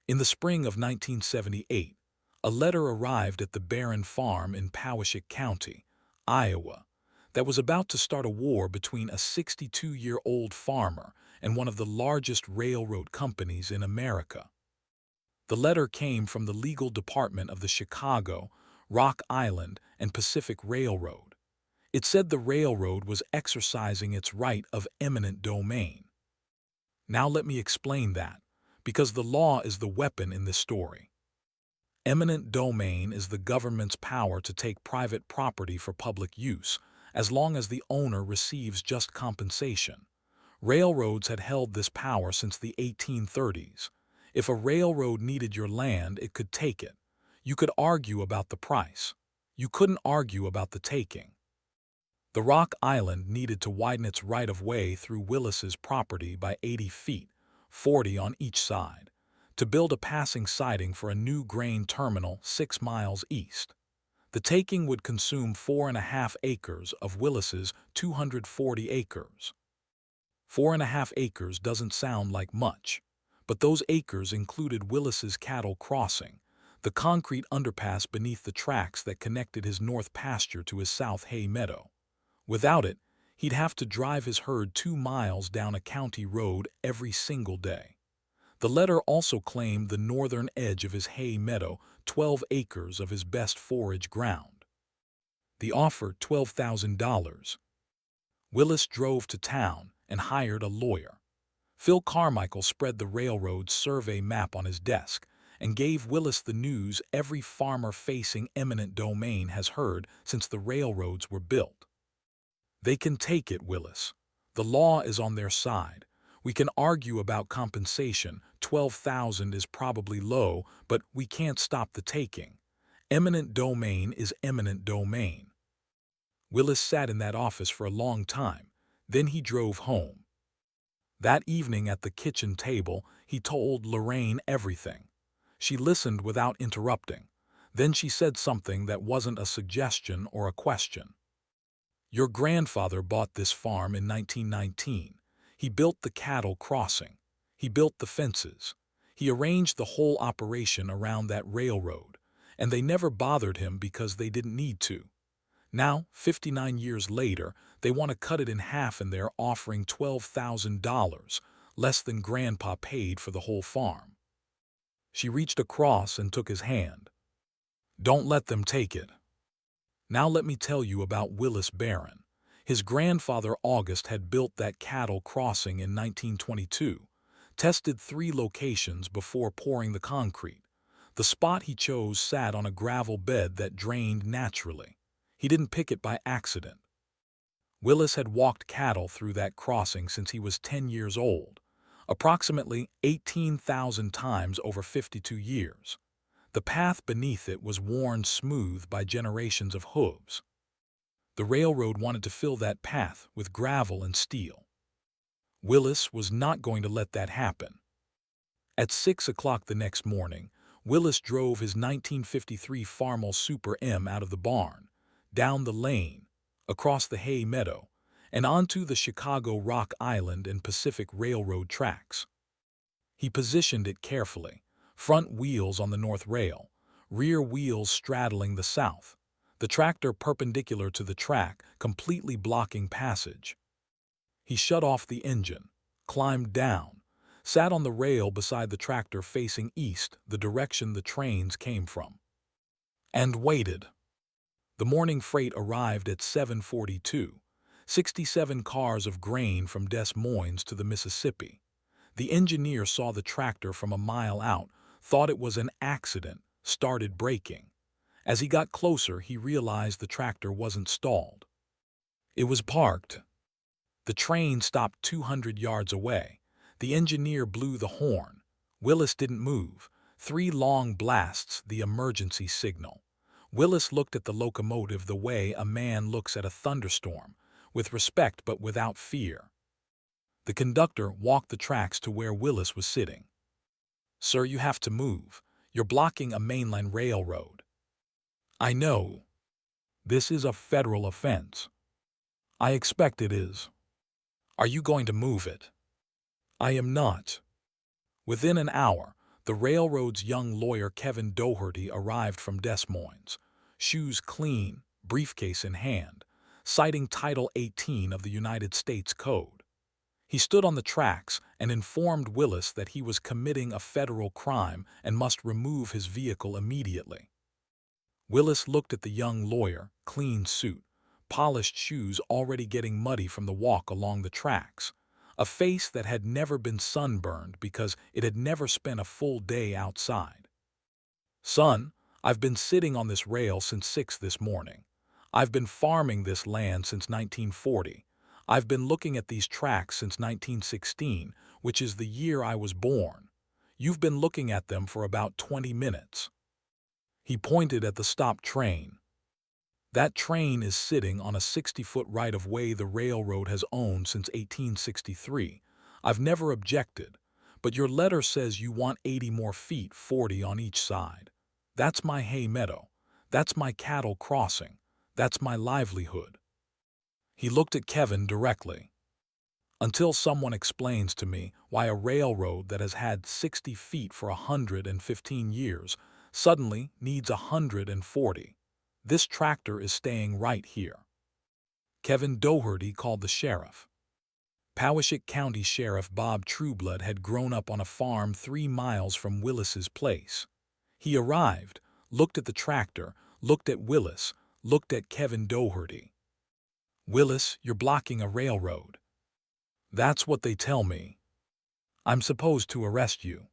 In the spring of 1978, a letter arrived at the Baron farm in Poweshiek County, Iowa, that was about to start a war between a 62-year-old farmer and one of the largest railroad companies in America. The letter came from the legal department of the Chicago, Rock Island, and Pacific Railroad. It said the railroad was exercising its right of eminent domain. Now let me explain that, because the law is the weapon in this story. Eminent domain is the government's power to take private property for public use, as long as the owner receives just compensation. Railroads had held this power since the 1830s. If a railroad needed your land, it could take it. You could argue about the price. You couldn't argue about the taking. The Rock Island needed to widen its right-of-way through Willis's property by 80 feet, 40 on each side, to build a passing siding for a new grain terminal 6 miles east. The taking would consume 4.5 acres of Willis's 240 acres. 4.5 acres doesn't sound like much, but those acres included Willis's cattle crossing, the concrete underpass beneath the tracks that connected his north pasture to his south hay meadow. Without it, he'd have to drive his herd 2 miles down a county road every single day. The letter also claimed the northern edge of his hay meadow, 12 acres of his best forage ground. The offer, $12,000. Willis drove to town and hired a lawyer. Phil Carmichael spread the railroad's survey map on his desk and gave Willis the news every farmer facing eminent domain has heard since the railroads were built. They can take it, Willis. The law is on their side. We can argue about compensation. 12,000 is probably low, but we can't stop the taking. Eminent domain is eminent domain. Willis sat in that office for a long time. Then he drove home. That evening at the kitchen table, he told Lorraine everything. She listened without interrupting. Then she said something that wasn't a suggestion or a question. Your grandfather bought this farm in 1919. He built the cattle crossing. He built the fences. He arranged the whole operation around that railroad, and they never bothered him because they didn't need to. Now, 59 years later, they want to cut it in half and they're offering $12,000, less than Grandpa paid for the whole farm. She reached across and took his hand. Don't let them take it. Now let me tell you about Willis Baron. His grandfather August had built that cattle crossing in 1922, tested 3 locations before pouring the concrete. The spot he chose sat on a gravel bed that drained naturally. He didn't pick it by accident. Willis had walked cattle through that crossing since he was 10 years old, approximately 18,000 times over 52 years. The path beneath it was worn smooth by generations of hooves. The railroad wanted to fill that path with gravel and steel. Willis was not going to let that happen. At 6 o'clock the next morning, Willis drove his 1953 Farmall Super M out of the barn, down the lane, across the hay meadow, and onto the Chicago Rock Island and Pacific Railroad tracks. He positioned it carefully, front wheels on the north rail, rear wheels straddling the south, the tractor perpendicular to the track, completely blocking passage. He shut off the engine, climbed down, sat on the rail beside the tractor facing east, the direction the trains came from, and waited. The morning freight arrived at 7:42, 67 cars of grain from Des Moines to the Mississippi. The engineer saw the tractor from a mile out, thought it was an accident, started braking. As he got closer, he realized the tractor wasn't stalled. It was parked. The train stopped 200 yards away. The engineer blew the horn. Willis didn't move. 3 long blasts, the emergency signal. Willis looked at the locomotive the way a man looks at a thunderstorm, with respect but without fear. The conductor walked the tracks to where Willis was sitting. Sir, you have to move. You're blocking a mainline railroad. I know. This is a federal offense. I expect it is. Are you going to move it? I am not. Within an hour, The railroad's young lawyer Kevin Doherty arrived from Des Moines, shoes clean, briefcase in hand, citing Title 18 of the United States Code. He stood on the tracks and informed Willis that he was committing a federal crime and must remove his vehicle immediately. Willis looked at the young lawyer, clean suit, polished shoes already getting muddy from the walk along the tracks, a face that had never been sunburned because it had never spent a full day outside. "Son, I've been sitting on this rail since 6 this morning. I've been farming this land since 1940. I've been looking at these tracks since 1916, which is the year I was born. You've been looking at them for about 20 minutes. He pointed at the stopped train. "That train is sitting on a 60-foot right-of-way the railroad has owned since 1863. I've never objected, but your letter says you want 80 more feet, 40 on each side. That's my hay meadow. That's my cattle crossing. That's my livelihood." He looked at Kevin directly. "Until someone explains to me why a railroad that has had 60 feet for 115 years suddenly needs 140. This tractor is staying right here." Kevin Doherty called the sheriff. Poweshiek County Sheriff Bob Trueblood had grown up on a farm 3 miles from Willis's place. He arrived, looked at the tractor, looked at Willis, looked at Kevin Doherty. "Willis, you're blocking a railroad." "That's what they tell me. I'm supposed to arrest you."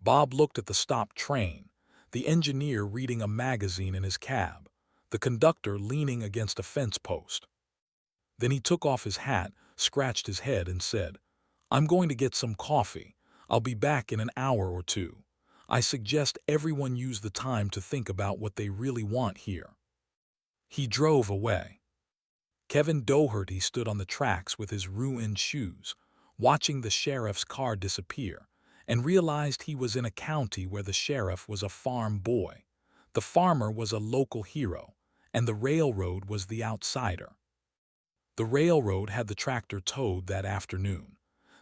Bob looked at the stopped train, the engineer reading a magazine in his cab, the conductor leaning against a fence post. Then he took off his hat, scratched his head, and said, "I'm going to get some coffee. I'll be back in an hour or two. I suggest everyone use the time to think about what they really want here." He drove away. Kevin Doherty stood on the tracks with his ruined shoes, watching the sheriff's car disappear, and realized he was in a county where the sheriff was a farm boy. The farmer was a local hero, and the railroad was the outsider. The railroad had the tractor towed that afternoon.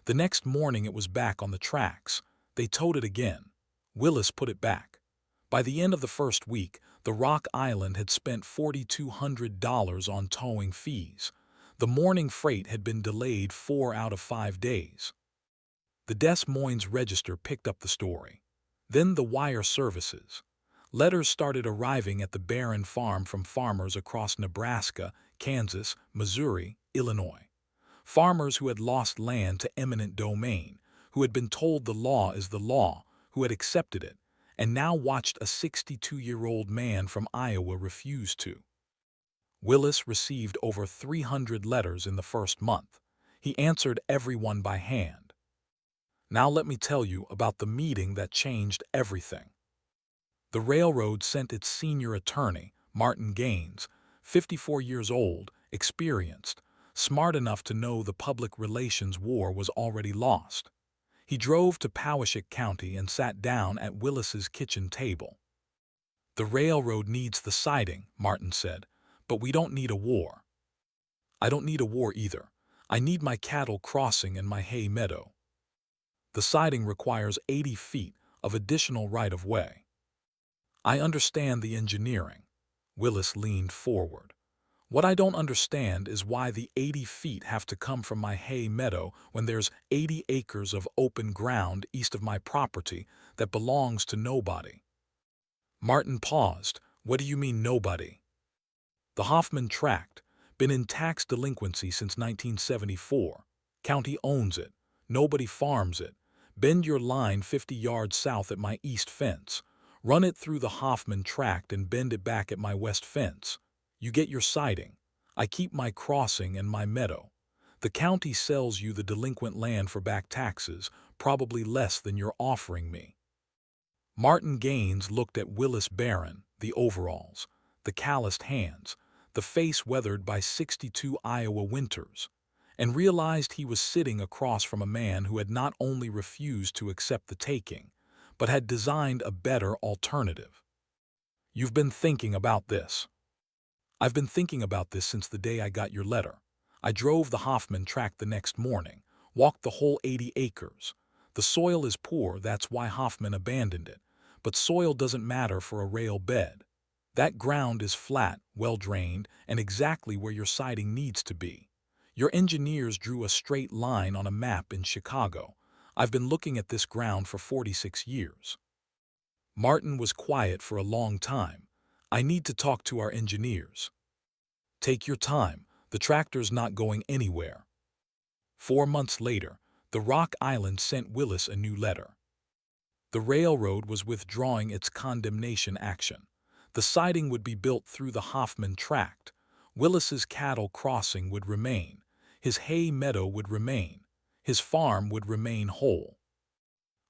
The next morning it was back on the tracks. They towed it again. Willis put it back. By the end of the first week, the Rock Island had spent $4,200 on towing fees. The morning freight had been delayed 4 out of 5 days. The Des Moines Register picked up the story. Then the wire services. Letters started arriving at the Baron farm from farmers across Nebraska, Kansas, Missouri, Illinois. Farmers who had lost land to eminent domain, who had been told the law is the law, who had accepted it, and now watched a 62-year-old man from Iowa refuse to. Willis received over 300 letters in the first month. He answered everyone by hand. Now let me tell you about the meeting that changed everything. The railroad sent its senior attorney, Martin Gaines, 54 years old, experienced, smart enough to know the public relations war was already lost. He drove to Poweshiek County and sat down at Willis's kitchen table. "The railroad needs the siding," Martin said, "but we don't need a war." "I don't need a war either. I need my cattle crossing and my hay meadow." "The siding requires 80 feet of additional right-of-way." "I understand the engineering." Willis leaned forward. "What I don't understand is why the 80 feet have to come from my hay meadow when there's 80 acres of open ground east of my property that belongs to nobody." Martin paused. "What do you mean, nobody?" "The Hoffman Tract, been in tax delinquency since 1974. County owns it. Nobody farms it. Bend your line 50 yards south at my east fence. Run it through the Hoffman Tract and bend it back at my west fence. You get your siding. I keep my crossing and my meadow. The county sells you the delinquent land for back taxes, probably less than you're offering me." Martin Gaines looked at Willis Baron, the overalls, the calloused hands, the face weathered by 62 Iowa winters, and realized he was sitting across from a man who had not only refused to accept the taking, but had designed a better alternative. "You've been thinking about this." "I've been thinking about this since the day I got your letter. I drove the Hoffman Tract the next morning, walked the whole 80 acres. The soil is poor, that's why Hoffman abandoned it. But soil doesn't matter for a rail bed. That ground is flat, well-drained, and exactly where your siding needs to be. Your engineers drew a straight line on a map in Chicago. I've been looking at this ground for 46 years. Martin was quiet for a long time. I need to talk to our engineers. Take your time. The tractor's not going anywhere. 4 months later, the Rock Island sent Willis a new letter. The railroad was withdrawing its condemnation action. The siding would be built through the Hoffman tract. Willis's cattle crossing would remain. His hay meadow would remain. His farm would remain whole.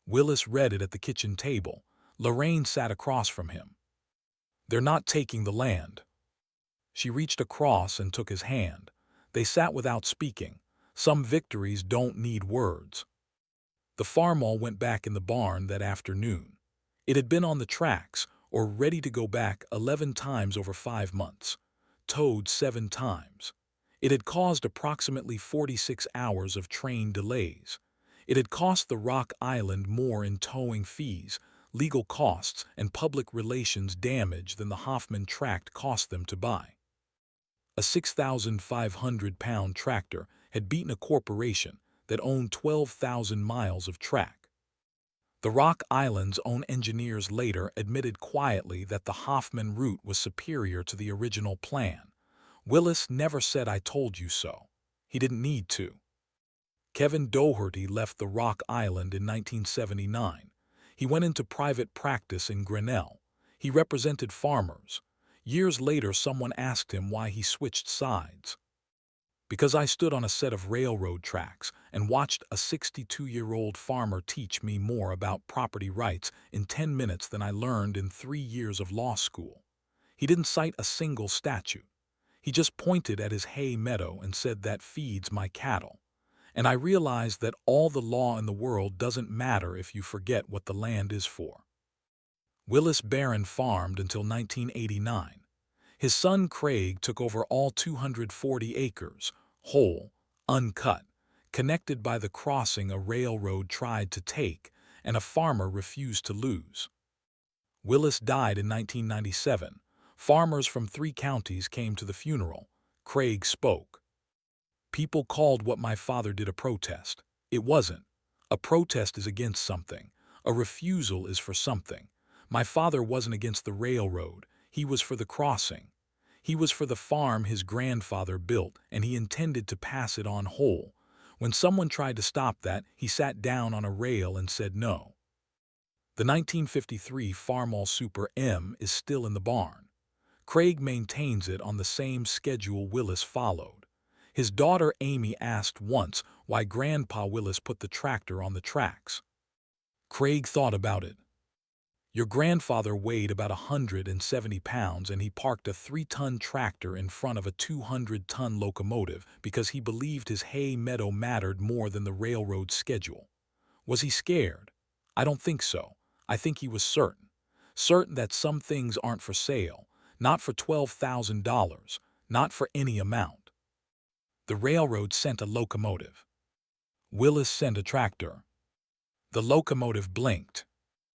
Willis read it at the kitchen table. Lorraine sat across from him. "They're not taking the land." She reached across and took his hand. They sat without speaking. Some victories don't need words. The Farmall went back in the barn that afternoon. It had been on the tracks, or ready to go back 11 times over 5 months. Towed 7 times. It had caused approximately 46 hours of train delays. It had cost the Rock Island more in towing fees, legal costs, and public relations damage than the Hoffman tract cost them to buy. A 6,500-pound tractor had beaten a corporation that owned 12,000 miles of track. The Rock Island's own engineers later admitted quietly that the Hoffman route was superior to the original plan. Willis never said "I told you so." He didn't need to. Kevin Doherty left the Rock Island in 1979. He went into private practice in Grinnell. He represented farmers. Years later, someone asked him why he switched sides. "Because I stood on a set of railroad tracks and watched a 62-year-old farmer teach me more about property rights in 10 minutes than I learned in 3 years of law school." He didn't cite a single statute. He just pointed at his hay meadow and said, "That feeds my cattle." And I realized that all the law in the world doesn't matter if you forget what the land is for. Willis Baron farmed until 1989. His son Craig took over all 240 acres, whole, uncut, connected by the crossing a railroad tried to take and a farmer refused to lose. Willis died in 1997. Farmers from 3 counties came to the funeral. Craig spoke. "People called what my father did a protest. It wasn't. A protest is against something. A refusal is for something. My father wasn't against the railroad. He was for the crossing. He was for the farm his grandfather built, and he intended to pass it on whole. When someone tried to stop that, he sat down on a rail and said no." The 1953 Farmall Super M is still in the barn. Craig maintains it on the same schedule Willis followed. His daughter Amy asked once why Grandpa Willis put the tractor on the tracks. Craig thought about it. "Your grandfather weighed about 170 pounds and he parked a 3-ton tractor in front of a 200-ton locomotive because he believed his hay meadow mattered more than the railroad schedule." Was he scared? I don't think so. I think he was certain. Certain that some things aren't for sale, not for $12,000, not for any amount. The railroad sent a locomotive. Willis sent a tractor. The locomotive blinked.